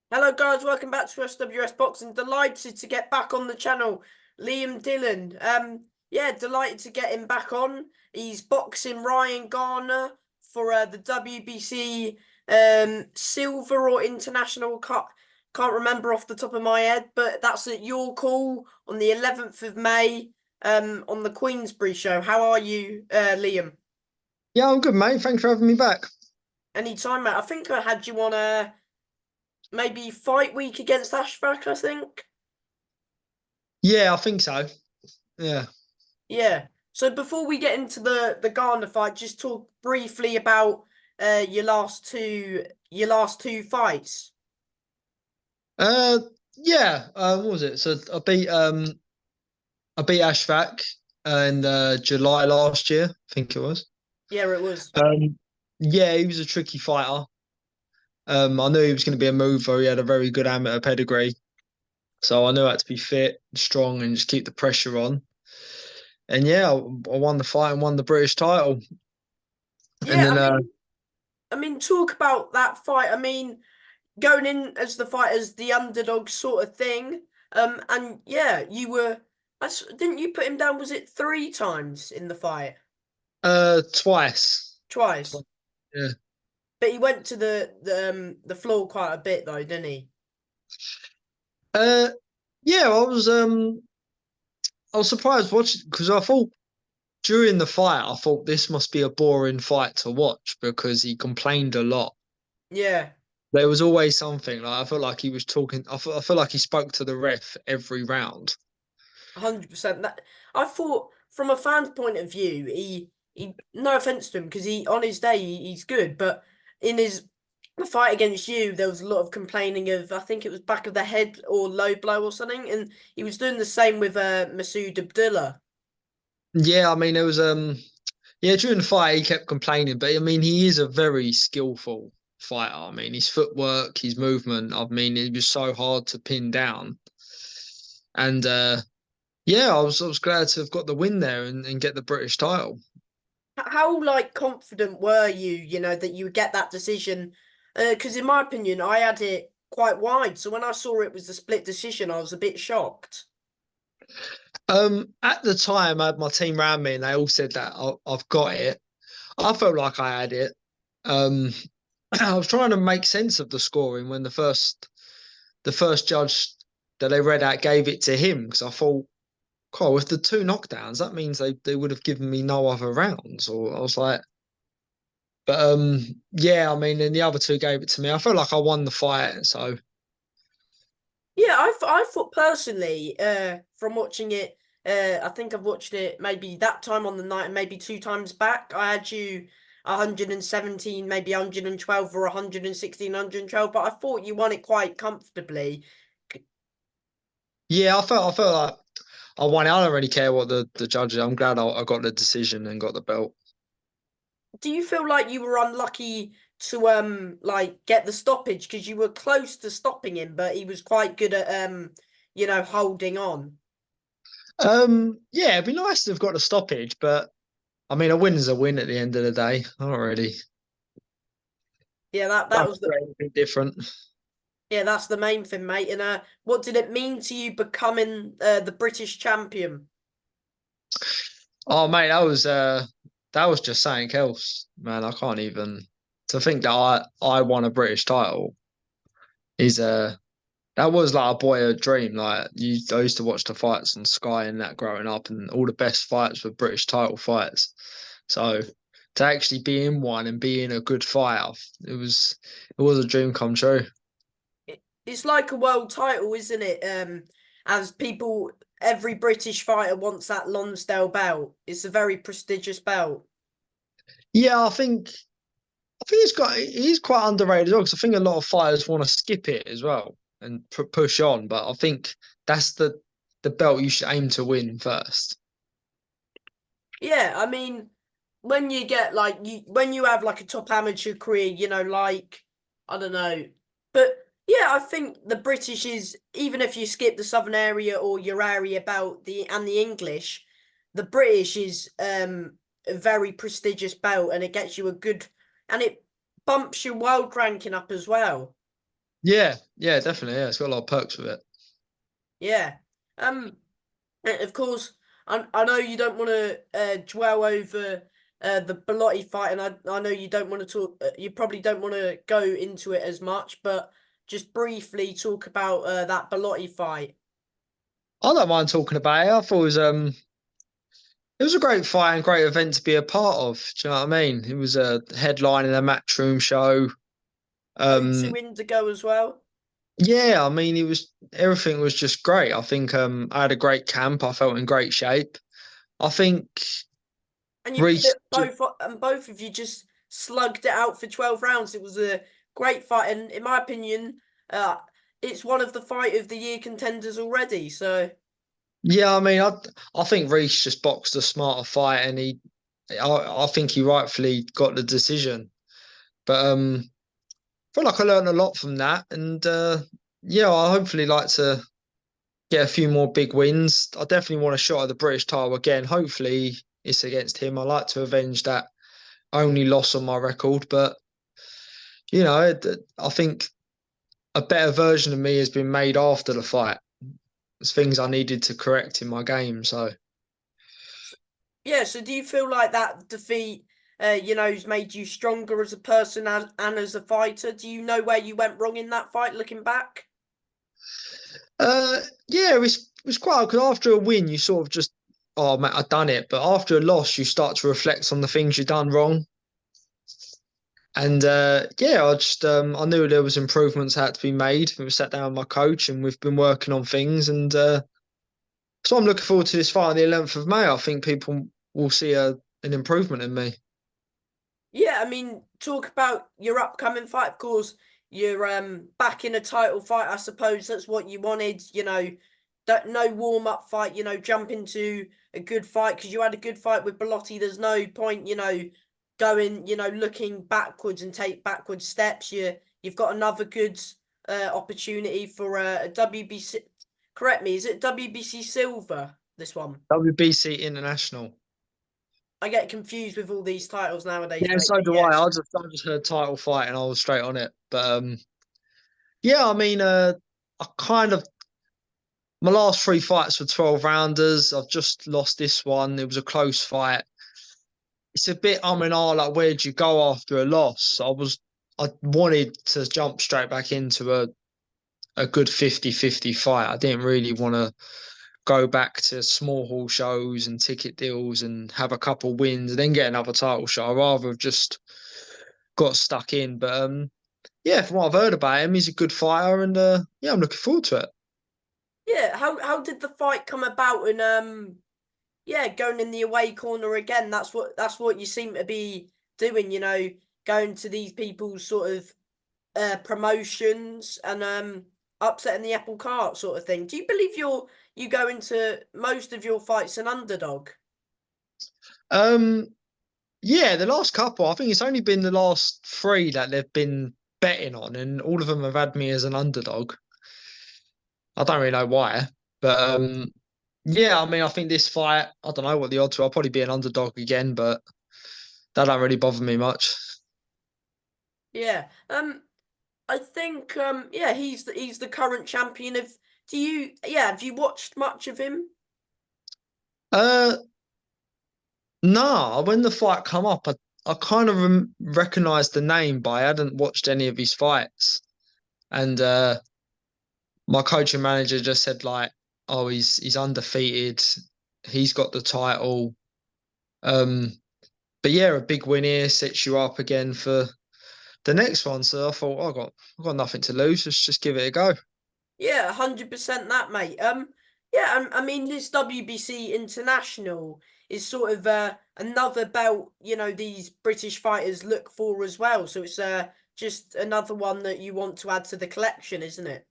Hello guys, welcome back to SWS Boxing. Delighted to get back on the channel. Liam Dillon. Yeah, delighted to get him back on. He's boxing Ryan Garner for the WBC silver or international cut. Can't remember off the top of my head, but that's at your call on the 11th of May on the Queensbury show. How are you, Liam? Yeah, I'm good, mate. Thanks for having me back. Anytime, mate. I think I had you on maybe fight week against Ashfaq, I think. Yeah, I think so. Yeah. Yeah. So before we get into the Garner fight, just talk briefly about your last two fights. Uh yeah, what was it? So I beat Ashfaq in July last year, I think it was. Yeah, it was. Yeah, he was a tricky fighter. I knew he was going to be a mover. He had a very good amateur pedigree. So I knew I had to be fit, strong, and just keep the pressure on. And yeah, I won the fight and won the British title. And Yeah, then I mean, talk about that fight. I mean, going in as the fight as the underdog sort of thing. And yeah, didn't you put him down? Was it three times in the fight? twice. Twice. Yeah. But he went to the floor quite a bit though, didn't he? Uh yeah, I was surprised watching because I thought during the fight, I thought this must be a boring fight to watch because he complained a lot. Yeah. There was always something. Like I felt like he was talking. I feel like he spoke to the ref every round. 100%. That I thought from a fan's point of view, he no offense to him because he on his day he's good, but in his the fight against you, there was a lot of complaining of I think it was back of the head or low blow or something, and he was doing the same with Masood Abdullah. Yeah, I mean it was yeah during the fight he kept complaining, but I mean he is a very skillful fighter. I mean his footwork, his movement. I mean it was so hard to pin down, and yeah, I was glad to have got the win there and get the British title. How like confident were you, that you would get that decision? Because in my opinion, I had it quite wide, so when I saw it was a split decision, I was a bit shocked. At the time, I had my team around me, and they all said that I've got it. I felt like I had it. Um, I was trying to make sense of the scoring when the first judge that they read out gave it to him because I thought, "Cool, with the two knockdowns, that means they would have given me no other rounds." Or I was like, but yeah, I mean, and the other two gave it to me. I felt like I won the fight, so Yeah, I thought personally, from watching it, I think I've watched it maybe that time on the night and maybe two times back. I had you 117, maybe 112 or 116, 112, but I thought you won it quite comfortably. yeah, I felt like I won it. I don't really care what the judges. I'm glad I got the decision and got the belt. Do you feel like you were unlucky to like get the stoppage because you were close to stopping him, but he was quite good at holding on? Yeah, it'd be nice to have got a stoppage, but I mean, a win is a win at the end of the day. I don't really Yeah, that don't was do anything different. yeah, that's the main thing, mate. And what did it mean to you becoming the British champion? Oh, mate, that was just something else, man. I can't even to think that I won a British title is that was like a boyhood dream. I used to watch the fights on Sky and that growing up, and all the best fights were British title fights. So to actually be in one and be in a good fight, it was a dream come true. It's like a world title, isn't it? As people, every British fighter wants that Lonsdale belt. It's a very prestigious belt. Yeah, I think he's quite underrated as well because I think a lot of fighters want to skip it as well and push on, but I think that's the belt you should aim to win first. Yeah, I mean, when you get like when you have like a top amateur career, like I don't know, but yeah, I think the British is even if you skip the Southern area or your area belt the English, the British is a very prestigious belt and it gets you a good and it bumps your world ranking up as well. Yeah, definitely. Yeah, it's got a lot of perks with it. Yeah. Um, and of course, I know you don't want to dwell over the Belotti fight, and I know you don't want to talk. You probably don't want to go into it as much, but just briefly talk about that Belotti fight. I don't mind talking about it. I thought it was a great fight and great event to be a part of. Do you know what I mean? It was a headline in a matchroom show. O2 Um, Indigo as well. yeah, I mean, it was everything was just great. I think I had a great camp. I felt in great shape. I think And you put Reece, it and both of you just slugged it out for 12 rounds. It was a great fight, and in my opinion, it's one of the fight of the year contenders already. So yeah, I mean, I think Reece just boxed a smarter fight, and I think he rightfully got the decision. But I feel like I learned a lot from that, and yeah, I hopefully like to get a few more big wins. I definitely want a shot at the British title again. Hopefully, it's against him. I like to avenge that only loss on my record, but I think a better version of me has been made after the fight. There's things I needed to correct in my game. So, yeah. So do you feel like that defeat, has made you stronger as a person and as a fighter? Do you know where you went wrong in that fight, looking back? yeah, it was quite because after a win, you sort of just, oh man, I've done it. But after a loss, you start to reflect on the things you've done wrong. And yeah, I knew there was improvements that had to be made. We sat down with my coach, and we've been working on things. And so I'm looking forward to this fight on the 11th of May. I think people will see an improvement in me. Yeah, I mean, talk about your upcoming fight. Of course, you're back in a title fight. I suppose that's what you wanted. That no warm up fight. Jump into a good fight because you had a good fight with Belotti. There's no point, going, looking backwards and take backward steps. You've got another good opportunity for a WBC. Correct me, is it WBC Silver? This one. WBC International. I get confused with all these titles nowadays, Yeah, mate. so But do I. yes. I just heard title fight, and I was straight on it. But yeah, I mean, I kind of my last three fights were 12 rounders. I've just lost this one. It was a close fight. It's a bit and like where'd you go after a loss? I wanted to jump straight back into a good 50-50 fight. I didn't really want to go back to small hall shows and ticket deals and have a couple wins and then get another title shot. I'd rather have just got stuck in. But yeah, from what I've heard about him, he's a good fighter, and yeah, I'm looking forward to it. Yeah, how did the fight come about? And yeah, going in the away corner again. That's what you seem to be doing. Going to these people's sort of promotions and upsetting the apple cart sort of thing. Do you believe you go into most of your fights an underdog? Um, yeah, the last couple, I think it's only been the last three that they've been betting on, and all of them have had me as an underdog. I don't really know why, but yeah, I mean, I think this fight, I don't know what the odds are. I'll probably be an underdog again, but that don't really bother me much. Yeah. I think yeah, he's the current champion of. Have you watched much of him? Uh, nah, when the fight come up, I kind of recognized the name, but I hadn't watched any of his fights. And my coaching manager just said like, "Oh, he's undefeated. He's got the title." Um, but yeah, a big win here sets you up again for the next one. So I thought, I've got nothing to lose. Let's just give it a go. Yeah, 100% that, mate. Yeah, I mean, this WBC International is sort of another belt, these British fighters look for as well. So it's just another one that you want to add to the collection, isn't it?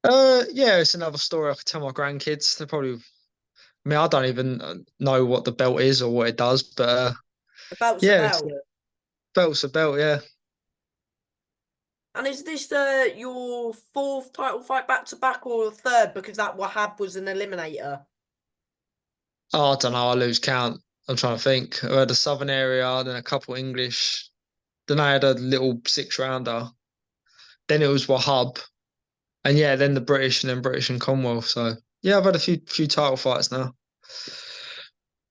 Yeah, it's another story I could tell my grandkids. They probably, I mean, I don't even know what the belt is or what it does, but The belt's a yeah, it's belt. belt's a belt. Yeah. And is this your fourth title fight back to back or third? Because that Wahab was an eliminator. Oh, I don't know. I lose count. I'm trying to think. I had a Southern area, then a couple English. Then I had a little six rounder. then it was Wahab, and yeah, then the British, and then British and Commonwealth. So yeah, I've had a few title fights now.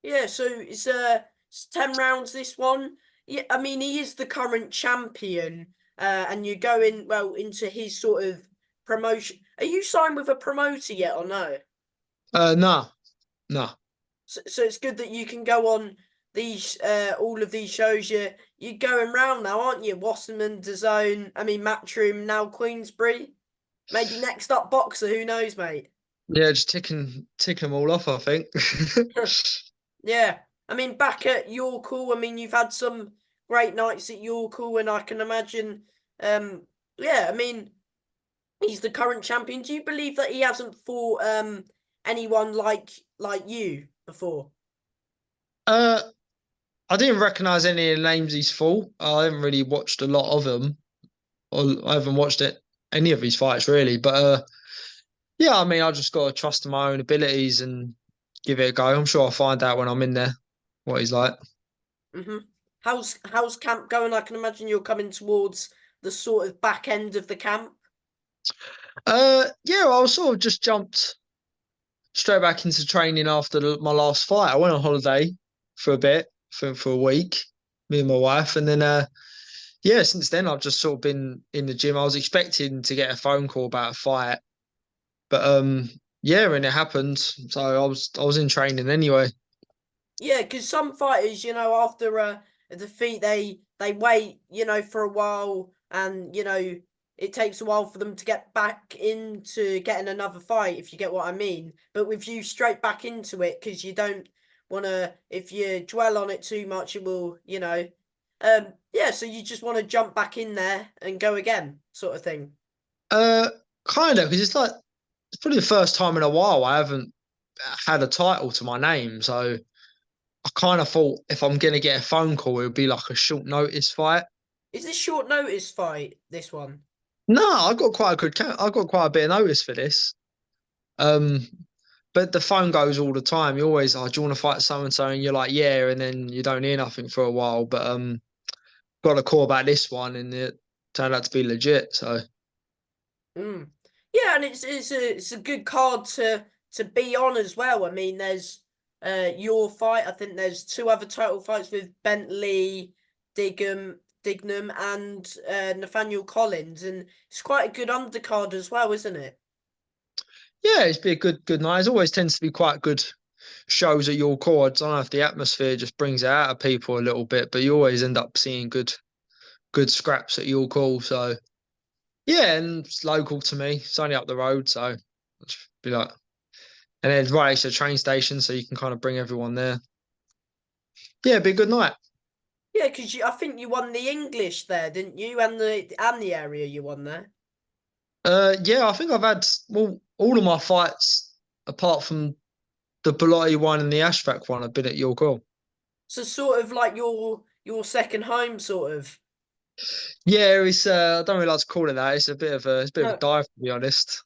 Yeah, so it's 10 rounds this one. Yeah, I mean he is the current champion, and you're going well into his sort of promotion. Are you signed with a promoter yet or no? Nah, nah. So it's good that you can go on these all of these shows. You're going round now, aren't you? Wasserman, DAZN, I mean Matchroom, now Queensbury. Maybe next up Boxer, who knows, mate? Yeah, just ticking them all off, I think. Yeah. I mean back at York Hall, I mean you've had some great nights at York Hall, and I can imagine yeah, I mean he's the current champion. Do you believe that he hasn't fought anyone like you before? uh, I didn't recognise any of the names he's fought. I haven't really watched a lot of them, or I haven't watched any of his fights really. But yeah, I mean, I just got to trust in my own abilities and give it a go. I'm sure I'll find out when I'm in there what he's like. Hmm. How's camp going? I can imagine you're coming towards the sort of back end of the camp. Yeah, I was sort of just jumped straight back into training after my last fight. I went on holiday for a bit, for a week, me and my wife, and then yeah, since then I've just sort of been in the gym. I was expecting to get a phone call about a fight, but yeah, and it happened. So I was in training anyway. Yeah, because some fighters, after a defeat, they wait, for a while, and it takes a while for them to get back into getting another fight, if you get what I mean. But with you straight back into it, because you don't want to, if you dwell on it too much, it will, yeah. So you just want to jump back in there and go again, sort of thing. Uh, Kind of, because it's probably the first time in a while I haven't had a title to my name. So I kind of thought if I'm gonna get a phone call, it would be like a short notice fight. Is this short notice fight? This one? No, I got quite a I got quite a bit of notice for this. Um, but the phone goes all the time. You always, oh, do you want to fight so and so? And you're like, yeah, and then you don't hear nothing for a while. But got a call about this one, and it turned out to be legit. So Mm. Yeah, and it's a good card to be on as well. I mean, there's your fight. I think there's two other title fights with Bentley, Dignam, and Nathaniel Collins, and it's quite a good undercard as well, isn't it? yeah, it's been a good night. It always tends to be quite good shows at your chords. I don't know if the atmosphere just brings it out of people a little bit, but you always end up seeing good scraps at your call. So yeah, and it's local to me. It's only up the road, so I'll just be like, and then right next to the train station, so you can kind of bring everyone there. Yeah, it'd be a good night. Yeah, because I think you won the English there, didn't you? And the area you won there. Yeah, I think I've had all of my fights apart from the Bellotti one and the Ashfaq one have been at your call. So sort of like your second home, sort of. Yeah, it's I don't really like to call it that. It's a bit of a dive to be honest.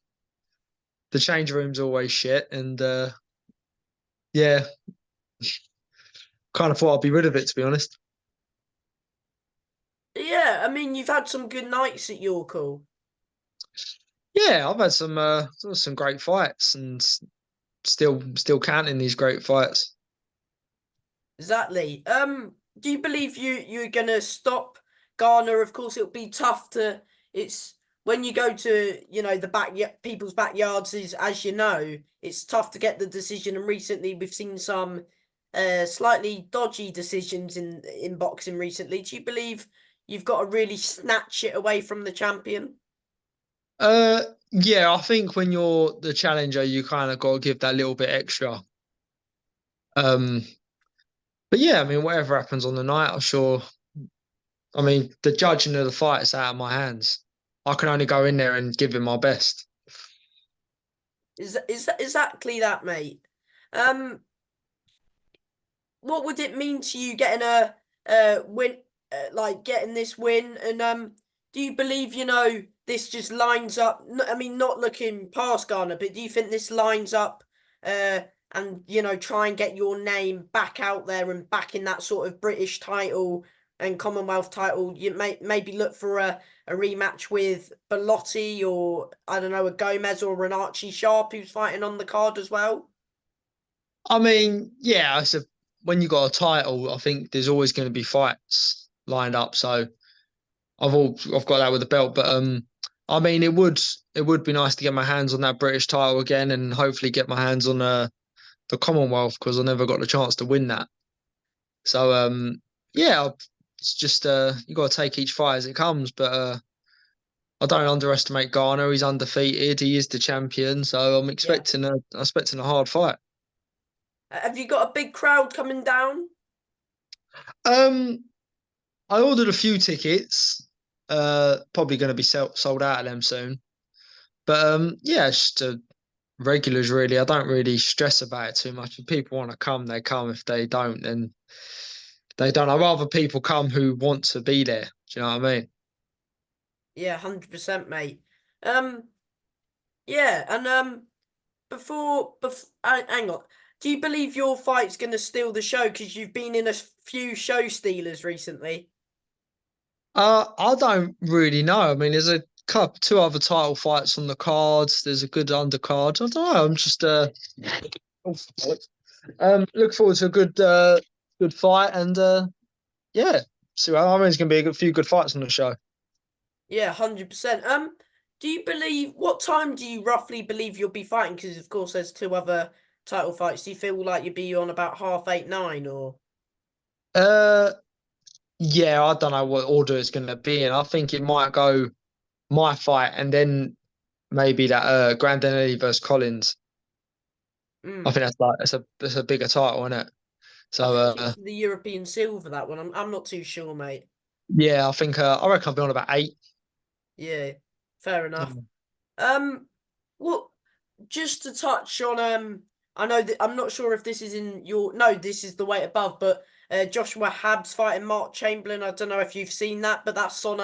The change room's always shit, and yeah, kind of thought I'd be rid of it to be honest. Yeah, I mean you've had some good nights at your call. Yeah, I've had some great fights, and still counting these great fights. Exactly. Do you believe you're gonna stop Garner? Of course, it'll be tough to. It's when you go to the people's backyards. Is as you know, it's tough to get the decision. And recently, we've seen some slightly dodgy decisions in boxing recently. Do you believe you've got to really snatch it away from the champion? Yeah, I think when you're the challenger, you kind of got to give that little bit extra. Um, but yeah, I mean, whatever happens on the night, I'm sure. I mean, the judging of the fight is out of my hands. I can only go in there and give him my best. Is that exactly that, mate? Um, what would it mean to you getting a win, like getting this win? And do you believe this just lines up? I mean, not looking past Garner, but do you think this lines up? And try and get your name back out there and back in that sort of British title and Commonwealth title, you maybe look for a rematch with Bellotti, or I don't know, a Gomez or an Archie Sharp who's fighting on the card as well? I mean, yeah, when you got a title, I think there's always going to be fights lined up. So I've got that with the belt, but I mean, it would be nice to get my hands on that British title again, and hopefully get my hands on the Commonwealth, because I never got the chance to win that. So yeah, it's just you got to take each fight as it comes. But I don't underestimate Garner. He's undefeated. He is the champion. So I'm Yeah. expecting a hard fight. Have you got a big crowd coming down? Um, I ordered a few tickets. Probably going to be sold out of them soon. But yeah, it's just regulars really. I don't really stress about it too much. If people want to come, they come. If they don't, then they don't. I'd rather people come who want to be there. Do you know what I mean? Yeah, 100%, mate. Um, yeah, and hang on. Do you believe your fight's gonna steal the show? Because you've been in a few show stealers recently. I don't really know. I mean, there's a couple, two other title fights on the cards. There's a good undercard. I don't know. I'm just look forward to a good fight, and yeah, see. I mean, there's gonna be a few good fights on the show. Yeah, 100%. Do you believe what time do you roughly believe you'll be fighting? Because of course there's two other title fights. Do you feel like you'll be on about half eight, nine, or? Uh, yeah, I don't know what order it's gonna be in. I think it might go my fight, and then maybe that Grandin versus Collins. I Mm, think that's like it's a bigger title, isn't it? I So think it's the European silver, that one. I'm not too sure, mate. yeah, I reckon I'll be on about 8. Yeah, fair Yeah. enough. Well, just to touch on I know that I'm not sure if this is in your no, this is the weight above, but Joshua Habs fighting Mark Chamberlain. I don't know if you've seen that, but that's on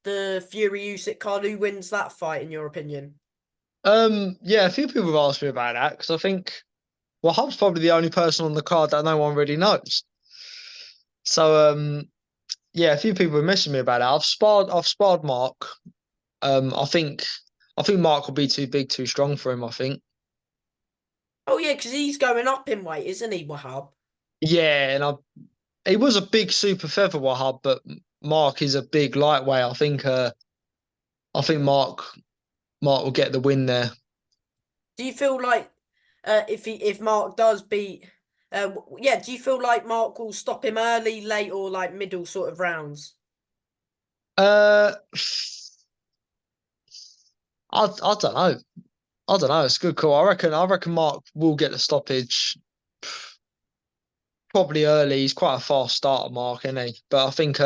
the Fury Usyk card. Who wins that fight in your opinion? Yeah, a few people have asked me about that because I think Hub's probably the only person on the card that no one really knows. So yeah, a few people have messaged me about it. I've sparred Mark. I think Mark will be too big, too strong for him, I think. Oh yeah, because he's going up in weight, isn't he, Wahab? Yeah, and he was a big super feather Wahab, but Mark is a big lightweight. I think Mark will get the win there. Do you feel like if Mark does beat yeah, do you feel like Mark will stop him early, late, or like middle sort of rounds? Uh, I don't know. I don't know. It's a good call. I reckon Mark will get the stoppage probably early. He's quite a fast starter, Mark, isn't he? But I think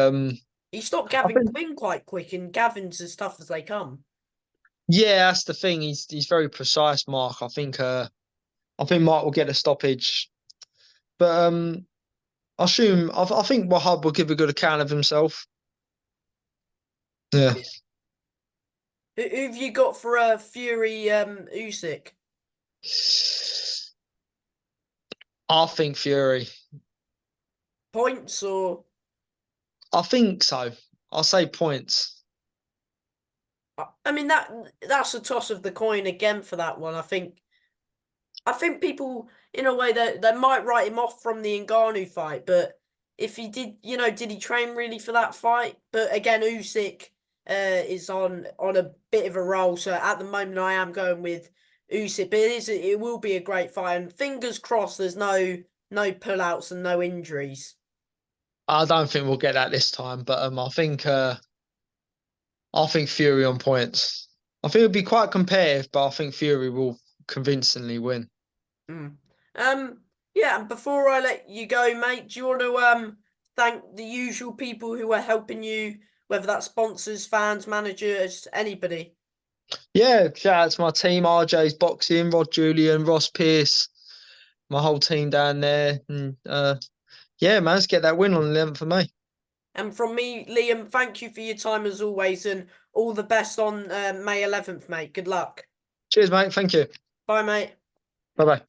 He stopped I Gavin think Quinn quite quick, and Gavin's as tough as they come. yeah, that's the thing. He's very precise, Mark. I think Mark will get a stoppage, but I think Wahab will give a good account of himself. Yeah, Yeah. Who've you got for Fury Usyk? I think Fury. Points or I think so. I'll say points. I mean that's a toss of the coin again for that one. I think people in a way that they might write him off from the Ngannou fight, but if he did, did he train really for that fight? But again, Usyk is on a bit of a roll, so at the moment I am going with Usyk. But it will be a great fight, and fingers crossed there's no pullouts and no injuries. I don't think we'll get that this time, but I think Fury on points. I think it'll be quite competitive, but I think Fury will convincingly win. Mm. Um, yeah, and before I let you go, mate, do you want to thank the usual people who are helping you, whether that's sponsors, fans, managers, anybody? Yeah, shout out to my team, RJ's Boxing, Rod Julian, Ross Pierce, my whole team down there. And yeah, man, let's get that win on the 11th for me. And from me, Liam, thank you for your time as always, and all the best on May 11th, mate. Good luck. Cheers, mate. Thank you. Bye, mate. Bye bye.